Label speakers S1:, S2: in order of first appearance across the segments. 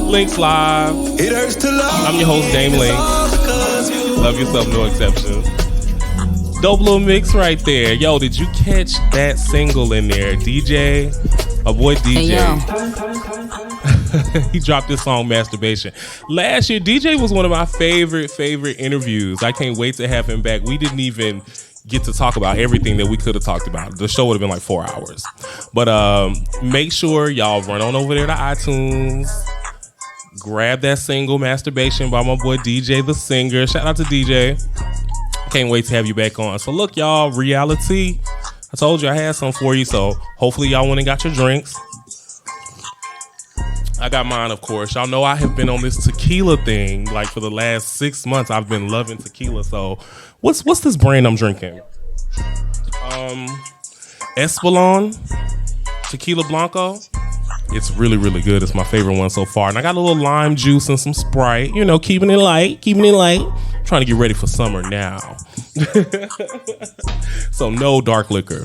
S1: Links Live.
S2: It hurts to love.
S1: I'm your host, Dame Links. Love yourself, no exceptions. Dope little mix right there. Yo, did you catch that single in there? DJ, a boy DJ. He dropped this song, Masturbation. Last year, DJ was one of my favorite interviews. I can't wait to have him back. We didn't even get to talk about everything that we could have talked about. The show would have been like 4 hours. But make sure y'all run on over there to iTunes. Grab that single, Masturbation, by my boy DJ the Singer. Shout out to DJ. Can't wait to have you back on. So look, y'all, Reality. I told you I had some for you, so hopefully y'all went and got your drinks. I got mine, of course. Y'all know I have been on this tequila thing. Like for the last 6 months, I've been loving tequila. So what's this brand I'm drinking? Espolon Tequila Blanco. It's really, really good. It's my favorite one so far. And I got a little lime juice and some Sprite. You know, keeping it light. Trying to get ready for summer now. So no dark liquor.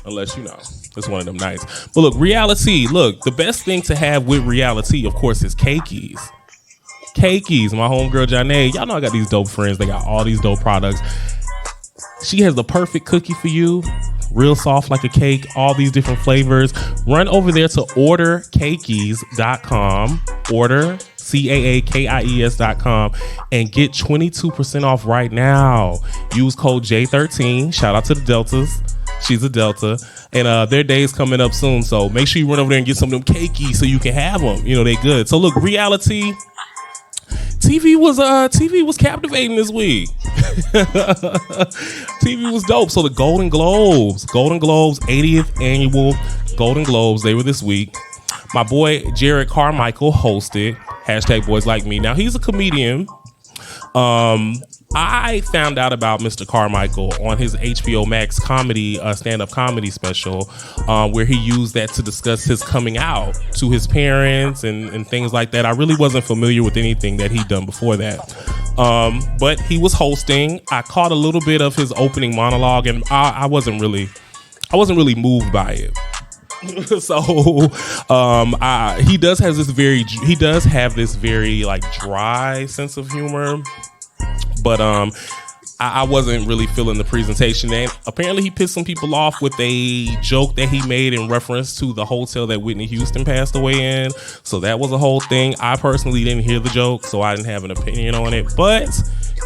S1: Unless, you know, it's one of them nights. But look, Reality. Look, the best thing to have with Reality, of course, is Cakeys. Cakeys, my homegirl, Janae. Y'all know I got these dope friends. They got all these dope products. She has the perfect cookie for you. Real soft like a cake, all these different flavors. Run over there to ordercakeys.com. Order, CAAKIES.com, and get 22% off right now. Use code J13. Shout out to the Deltas. She's a Delta. And their day is coming up soon. So make sure you run over there and get some of them cakeys so you can have them. You know, they good. So look, Reality. TV was captivating this week. TV was dope. So the Golden Globes, 80th annual Golden Globes, they were this week. My boy Jared Carmichael hosted. #Boys Like Me. Now he's a comedian. I found out about Mr. Carmichael on his HBO Max comedy, stand-up comedy special, where he used that to discuss his coming out to his parents and things like that. I really wasn't familiar with anything that he'd done before that. But he was hosting. I caught a little bit of his opening monologue, and I wasn't really moved by it. So he does have this very like dry sense of humor. But I wasn't really feeling the presentation. And apparently he pissed some people off with a joke that he made in reference to the hotel that Whitney Houston passed away in. So that was a whole thing. I personally didn't hear the joke, so I didn't have an opinion on it. But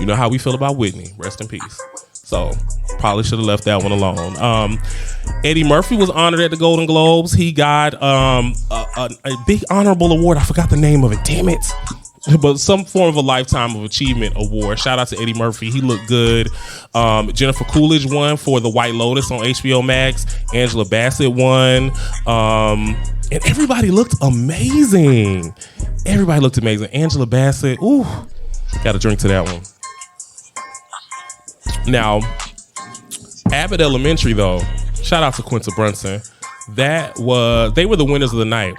S1: you know how we feel about Whitney. Rest in peace. So probably should have left that one alone. Eddie Murphy was honored at the Golden Globes. He got a big honorable award. I forgot the name of it. Damn it. But some form of a Lifetime of Achievement award. Shout out to Eddie Murphy. He looked good. Jennifer Coolidge won for The White Lotus on HBO Max. Angela Bassett won. And everybody looked amazing. Angela Bassett. Ooh. Got a drink to that one. Now, Abbott Elementary, though. Shout out to Quinta Brunson. They were the winners of the night.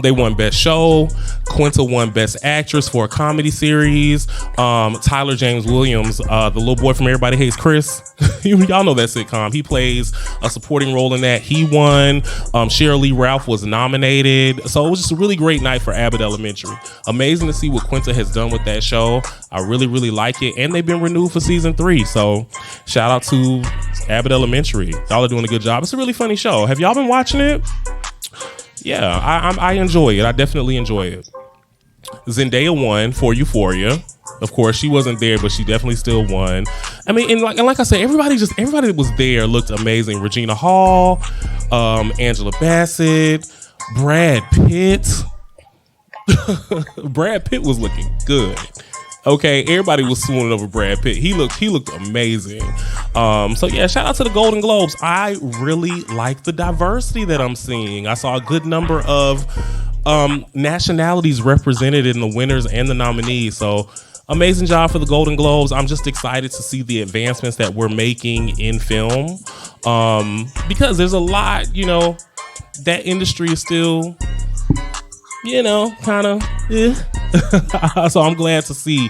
S1: They won Best Show. Quinta won Best Actress for a comedy series. Tyler James Williams, the little boy from Everybody Hates Chris. Y'all know that sitcom. He plays a supporting role in that. He won. Sheryl Lee Ralph was nominated. So it was just a really great night for Abbott Elementary. Amazing to see what Quinta has done with that show. I really, really like it. And they've been renewed for season 3. So shout out to Abbott Elementary. Y'all are doing a good job. It's a really funny show. Have y'all been watching it? Yeah, I enjoy it. I definitely enjoy it. Zendaya won for Euphoria. Of course, she wasn't there, but she definitely still won. I mean, and like I said, everybody that was there looked amazing. Regina Hall, Angela Bassett, Brad Pitt. Brad Pitt was looking good. Okay, everybody was swooning over Brad Pitt. He looked amazing. So yeah, shout out to the Golden Globes. I really like the diversity that I'm seeing. I saw a good number of nationalities represented in the winners and the nominees. So amazing job for the Golden Globes. I'm just excited to see the advancements that we're making in film. Because there's a lot, that industry is still, kind of, So I'm glad to see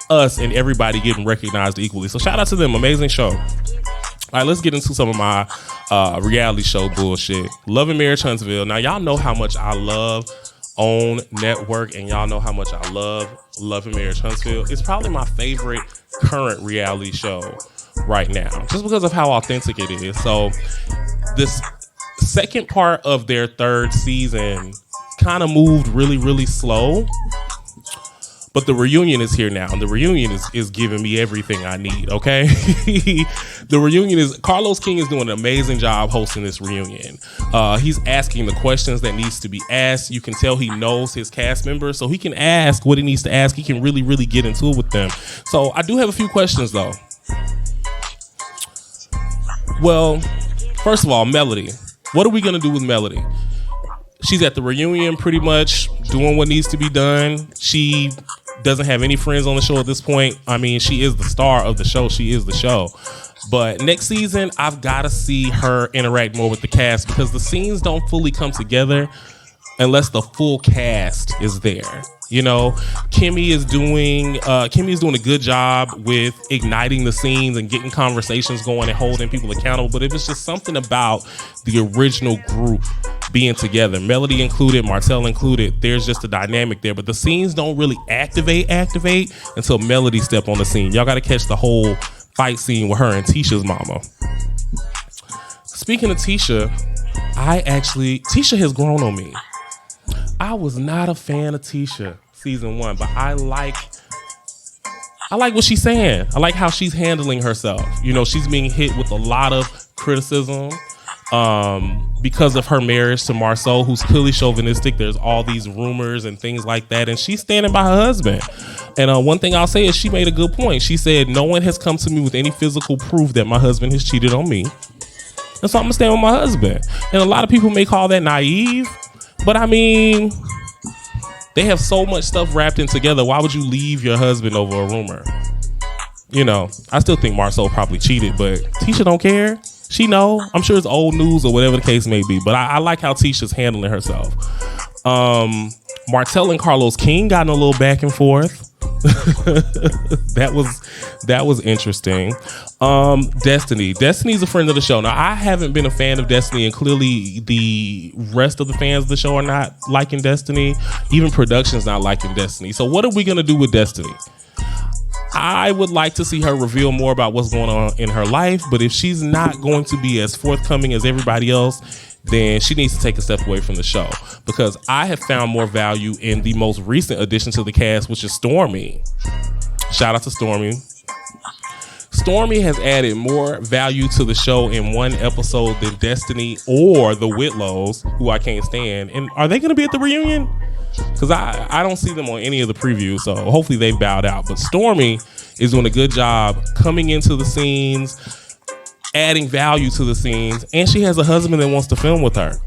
S1: us and everybody getting recognized equally. So shout out to them. Amazing show. All right, let's get into some of my reality show bullshit. Love and Marriage Huntsville. Now, y'all know how much I love OWN Network, and y'all know how much I love Love and Marriage Huntsville. It's probably my favorite current reality show right now, just because of how authentic it is. So, this second part of their third season kind of moved really, really slow. But the reunion is here now, and the reunion is giving me everything I need, okay? The reunion is, Carlos King is doing an amazing job hosting this reunion. He's asking the questions that needs to be asked. You can tell he knows his cast members, so he can ask what he needs to ask. He can really, really get into it with them. So I do have a few questions, though. Well, first of all, Melody. What are we going to do with Melody? She's at the reunion pretty much doing what needs to be done. She doesn't have any friends on the show at this point. I mean, she is the star of the show. She is the show. But next season, I've got to see her interact more with the cast, because the scenes don't fully come together unless the full cast is there. You know, Kimmy is doing a good job with igniting the scenes and getting conversations going and holding people accountable. But if it's just something about the original group being together, Melody included, Martell included, there's just a dynamic there. But the scenes don't really activate until Melody step on the scene. Y'all got to catch the whole fight scene with her and Tisha's mama. Speaking of Tisha, Tisha has grown on me. I was not a fan of Tisha season 1, but I like what she's saying. I like how she's handling herself. You know, she's being hit with a lot of criticism because of her marriage to Marceau, who's clearly chauvinistic. There's all these rumors and things like that, and she's standing by her husband. And one thing I'll say is she made a good point. She said, no one has come to me with any physical proof that my husband has cheated on me, and so I'm gonna stand with my husband. And a lot of people may call that naive, but I mean, they have so much stuff wrapped in together. Why would you leave your husband over a rumor? You know, I still think Marceau probably cheated, but Tisha don't care. She know. I'm sure it's old news or whatever the case may be. But I like how Tisha's handling herself. Martell and Carlos King got in a little back and forth. That was interesting. Destiny's a friend of the show. Now, I haven't been a fan of Destiny, and clearly the rest of the fans of the show are not liking Destiny. Even production's not liking Destiny. So what are we gonna do with Destiny? I would like to see her reveal more about what's going on in her life, but if she's not going to be as forthcoming as everybody else, then she needs to take a step away from the show, because I have found more value in the most recent addition to the cast, which is Stormy. Shout out to Stormy. Stormy has added more value to the show in one episode than Destiny or the Whitlows, who I can't stand. And are they going to be at the reunion? Because I don't see them on any of the previews, so hopefully they've bowed out. But Stormy is doing a good job coming into the scenes, adding value to the scenes, and she has a husband that wants to film with her.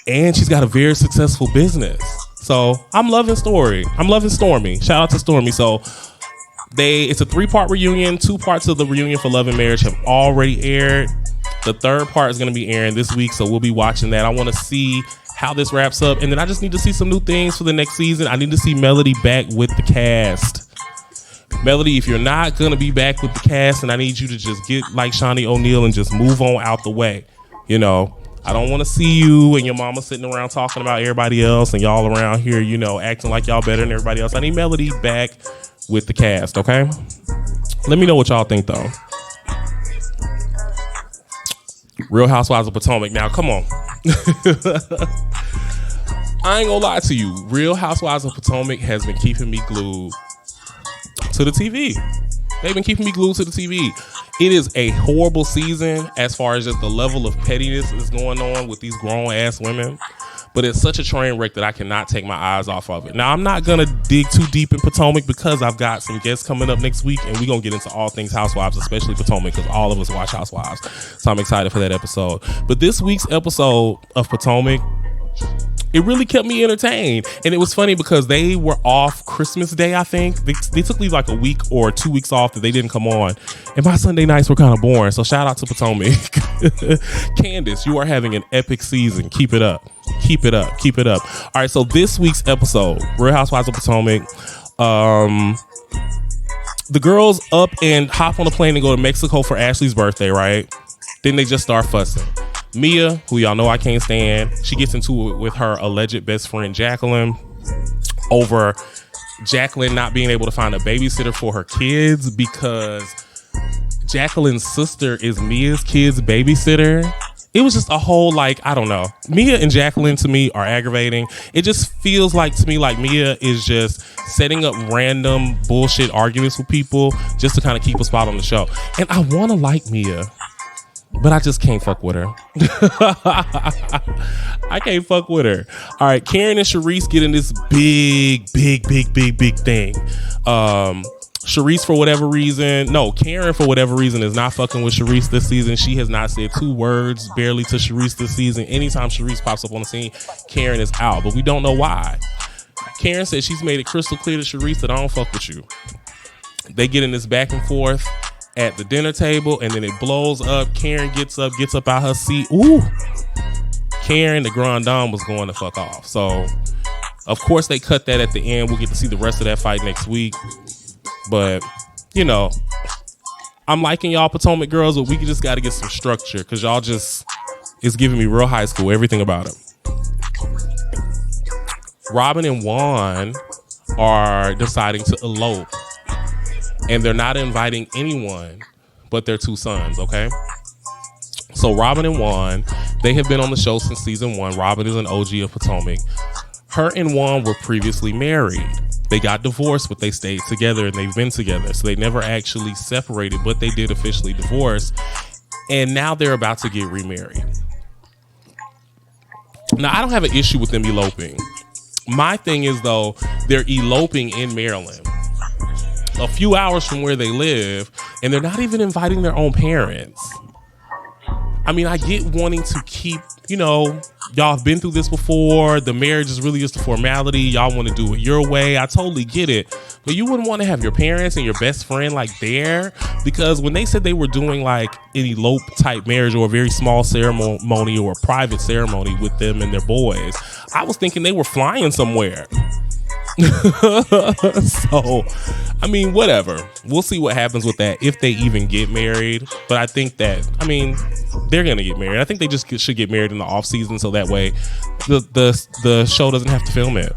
S1: And she's got a very successful business. So I'm loving Stormy. Shout out to Stormy. So it's a 3-part reunion. 2 parts of the reunion for Love and Marriage have already aired. The 3rd part is going to be airing this week, so we'll be watching that. I want to see how this wraps up, and then I just need to see some new things for the next season. I need to see Melody back with the cast. Melody, if you're not going to be back with the cast, and I need you to just get like Shawnee O'Neal and just move on out the way. You know, I don't want to see you and your mama sitting around talking about everybody else and y'all around here, you know, acting like y'all better than everybody else. I need Melody back with the cast, okay? Let me know what y'all think, though. Real Housewives of Potomac. Now, come on. I ain't gonna lie to you. Real Housewives of Potomac has been keeping me glued to the TV. They've been keeping me glued to the TV. It is a horrible season as far as just the level of pettiness that's going on with these grown-ass women. But it's such a train wreck that I cannot take my eyes off of it. Now, I'm not going to dig too deep in Potomac because I've got some guests coming up next week, and we're going to get into all things Housewives, especially Potomac, because all of us watch Housewives. So I'm excited for that episode. But this week's episode of Potomac, it really kept me entertained. And it was funny because they were off Christmas Day, I think. They took me like a week or 2 weeks off that they didn't come on. And my Sunday nights were kind of boring. So shout out to Potomac. Candace, you are having an epic season. Keep it up. Keep it up. Keep it up. All right, so this week's episode, Real Housewives of Potomac. the girls up and hop on a plane and go to Mexico for Ashley's birthday, right? Then they just start fussing. Mia, who y'all know I can't stand, she gets into it with her alleged best friend Jacqueline over Jacqueline not being able to find a babysitter for her kids because Jacqueline's sister is Mia's kid's babysitter. It was just a whole, like, I don't know. Mia and Jacqueline, to me, are aggravating. It just feels like, to me, like Mia is just setting up random bullshit arguments with people just to kind of keep a spot on the show. And I want to like Mia, but I just can't fuck with her. I can't fuck with her. All right, Karen and Charisse get in this big thing. Charisse, for whatever reason, Karen, for whatever reason, is not fucking with Charisse this season. She has not said 2 words barely to Charisse this season. Anytime Charisse pops up on the scene, Karen is out, but we don't know why. Karen said she's made it crystal clear to Charisse that I don't fuck with you. They get in this back and forth at the dinner table, and then it blows up. Karen gets up out her seat. Ooh, Karen, the grand dame, was going to fuck off. So, of course, they cut that at the end. We'll get to see the rest of that fight next week. But, you know, I'm liking y'all Potomac girls, but we just got to get some structure because y'all just, it's giving me real high school, everything about it. Robin and Juan are deciding to elope, and they're not inviting anyone but their 2 sons, okay? So Robin and Juan, they have been on the show since season 1. Robin is an OG of Potomac. Her and Juan were previously married. They got divorced, but they stayed together and they've been together. So they never actually separated, but they did officially divorce. And now they're about to get remarried. Now, I don't have an issue with them eloping. My thing is, though, they're eloping in Maryland, a few hours from where they live, and they're not even inviting their own parents. I mean, I get wanting to keep, you know, y'all have been through this before. The marriage is really just a formality. Y'all want to do it your way. I totally get it. But you wouldn't want to have your parents and your best friend like there, because when they said they were doing like an elope type marriage or a very small ceremony or a private ceremony with them and their boys, I was thinking they were flying somewhere. So, I mean, whatever. We'll see what happens with that if they even get married. But I think that, I mean, they're gonna get married. I think they just should get married in the off season, so that way the show doesn't have to film it.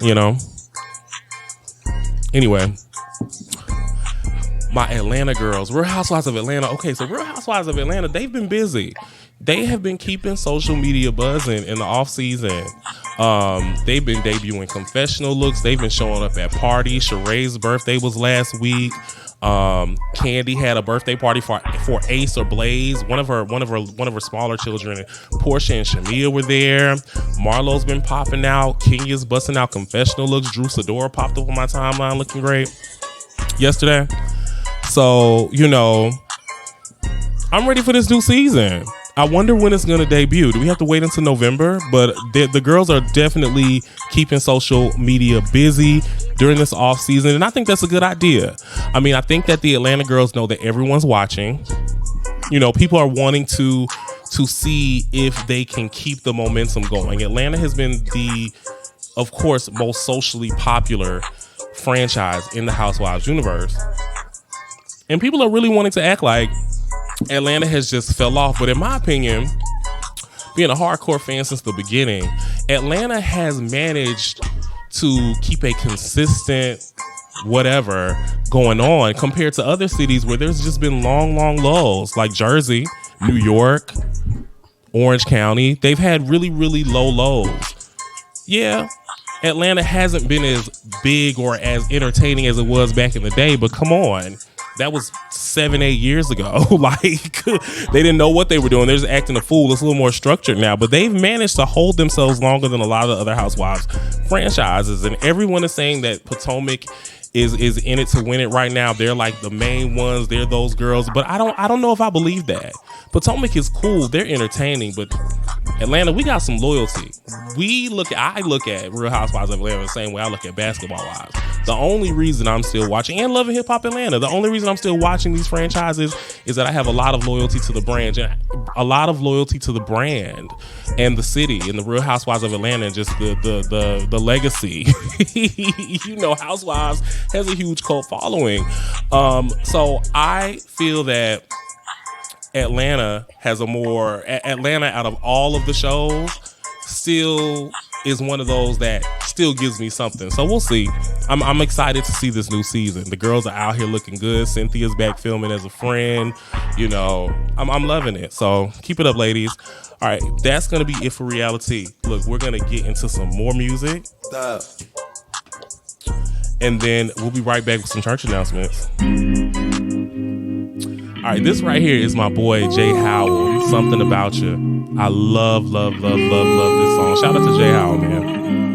S1: You know. Anyway, my Atlanta girls, Real Housewives of Atlanta. Okay, so Real Housewives of Atlanta, they've been busy. They have been keeping social media buzzing in the off season. They've been debuting confessional looks. They've been showing up at parties. Sheree's birthday was last week. Candy had a birthday party for Ace or Blaze, one of her smaller children. Portia and Shamia were there. Marlo's been popping out. Kenya's busting out confessional looks. Drew Sidora popped up on my timeline looking great yesterday. So, you know, I'm ready for this new season. I wonder when it's going to debut. Do we have to wait until November? But the girls are definitely keeping social media busy during this off season, and I think that's a good idea. I mean, I think that the Atlanta girls know that everyone's watching. You know, people are wanting to see if they can keep the momentum going. Atlanta has been the, of course, most socially popular franchise in the Housewives universe, and people are really wanting to act like Atlanta has just fell off. But in my opinion, being a hardcore fan since the beginning, Atlanta has managed to keep a consistent whatever going on compared to other cities where there's just been long lulls, like Jersey, New York, Orange County. They've had really low lows. Yeah, Atlanta hasn't been as big or as entertaining as it was back in the day, but come on. That was 7-8 years ago. Like, they didn't know what they were doing. They're just acting a fool. It's a little more structured now, but they've managed to hold themselves longer than a lot of the other Housewives franchises. And everyone is saying that Potomac is in it to win it right now. They're like the main ones. They're those girls. But I don't know if I believe that. Potomac is cool. They're entertaining, but Atlanta, we got some loyalty. I look at Real Housewives of Atlanta the same way I look at Basketball Wives. The only reason I'm still watching, and Love and Hip Hop Atlanta, the only reason I'm still watching these franchises is that I have a lot of loyalty to the brand, and the city, and the Real Housewives of Atlanta, and just the legacy. You know, Housewives has a huge cult following. So I feel that Atlanta out of all of the shows still is one of those that still gives me something. So we'll see. I'm excited to see this new season. The girls are out here looking good. Cynthia's back filming as a friend. You know, I'm loving it. So keep it up, ladies. All right, that's gonna be it for reality. Look, we're gonna get into some more music. And then we'll be right back with some church announcements. All right, this right here is my boy Jay Howell. Something About You. I love this song. Shout out to Jay Howell, man.